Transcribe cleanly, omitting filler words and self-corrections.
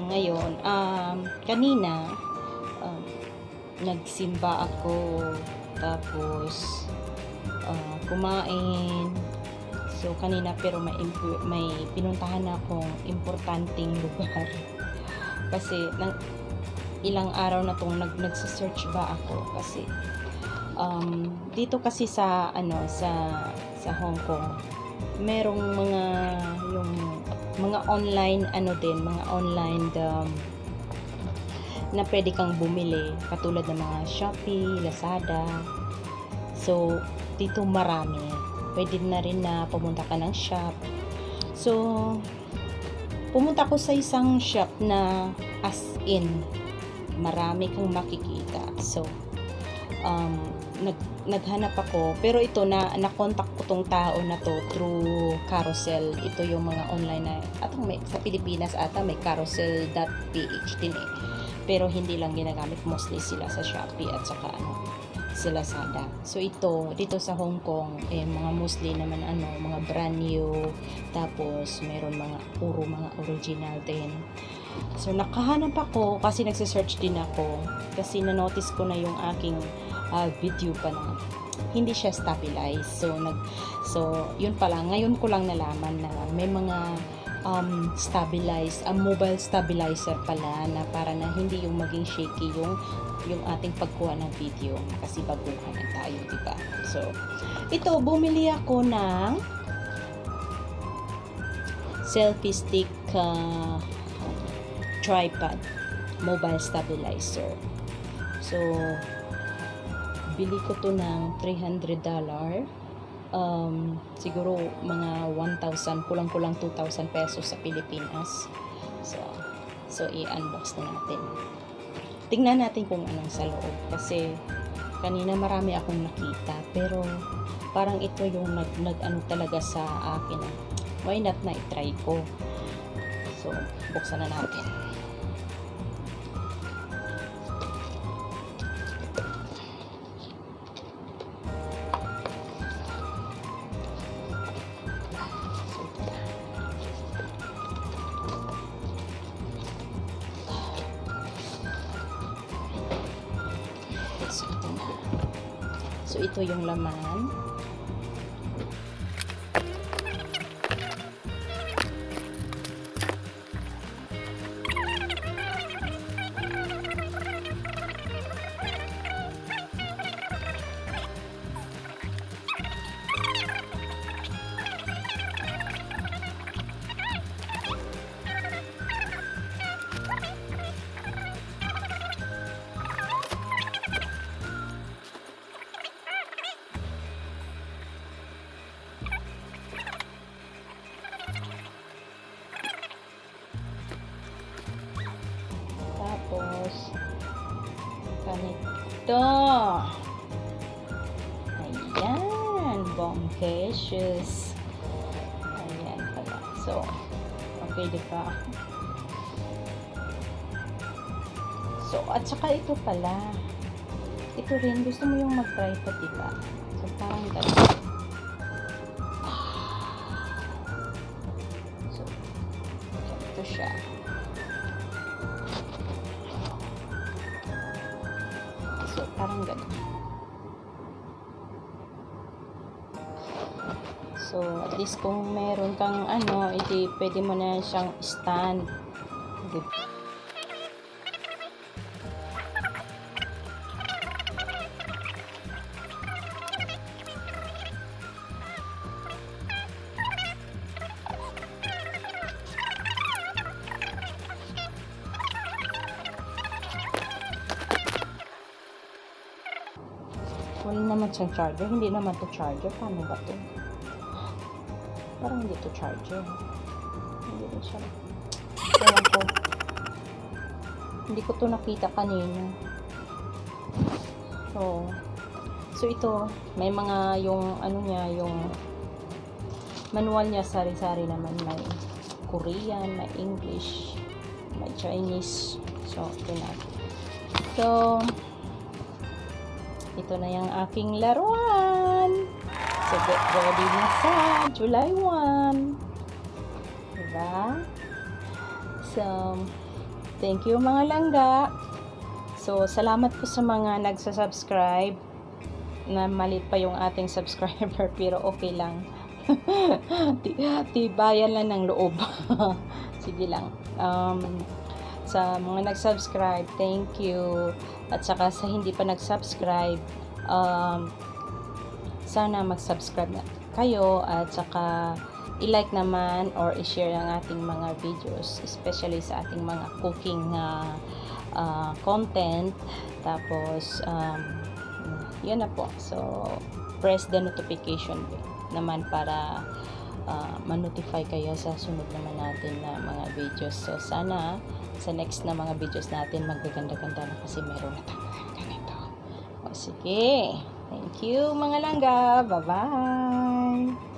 Ngayon, kanina, nagsimba ako, tapos, kumain. So, kanina, pero may pinuntahan akong importanteng lugar. Kasi, ilang araw na tong nagsa-search ba ako. Kasi, dito kasi sa Hongkong, merong mga online mga online na pwede kang bumili, katulad ng mga Shopee, Lazada. So dito marami, pwede na rin na pumunta ka ng shop. So pumunta ko sa isang shop na as in marami kang makikita. So naghanap ako, pero ito na-contact ko tong tao na to through Carousel. Ito yung mga online na sa Pilipinas ata may carousel.ph din eh, pero hindi lang ginagamit, mostly sila sa Shopee at saka sa Lazada. So ito dito sa Hong Kong mga mostly naman mga brand new, tapos meron puro mga original din. So nakahanap ako kasi nagse-search din ako, kasi na-notice ko na yung aking video pa na hindi siya stabilized. So yun pala, ngayon ko lang nalaman na may mga mobile stabilizer pala, na para na hindi yung maging shaky yung ating pagkuha ng video, kasi baguhan na tayo, diba? So ito, bumili ako ng selfie stick tripod mobile stabilizer. So bili ko to ng $300. Siguro mga 1,000, kulang-kulang 2,000 pesos sa Pilipinas. So i-unbox na natin. Tingnan natin kung anong sa loob, kasi kanina marami akong nakita, pero parang ito yung talaga sa akin. Why not na i-try ko? So buksan na natin. So ito yung laman. Tapos ganito. Ayan, bombashes. Ayan pala. So okay, diba? So at saka ito pala, ito rin, gusto mo yung mag-try pa, diba? So parang ganito. So ito siya. So parang ganun. So at least kung meron kang edi pwede mo na siyang stand. Wala naman siyang charger. Hindi naman to charger. Paano ba to? Parang hindi to charger. Hindi rin siya. Ewan ko. Hindi ko to nakita kanina. So ito, may mga yung yung manual niya, sari-sari naman. May Korean, may English, may Chinese. So ito na. So ito na yung aking laruan. So get ready na sa July 1. Diba? So, thank you mga langga. So, salamat po sa mga nagsasubscribe. Na maliit pa yung ating subscriber pero okay lang. Tibayan lang ng loob. Sige lang. Sa mga nag-subscribe, thank you. At saka sa hindi pa nag-subscribe, sana mag-subscribe na kayo at saka i-like naman or i-share ang ating mga videos, especially sa ating mga cooking content. Tapos yun na po. So press the notification bell naman para ma-notify kayo sa sunod naman natin na mga videos. So sana sa next na mga videos natin maggaganda-ganda na kasi meron na tayo ganito. O sige, thank you mga langga, bye bye.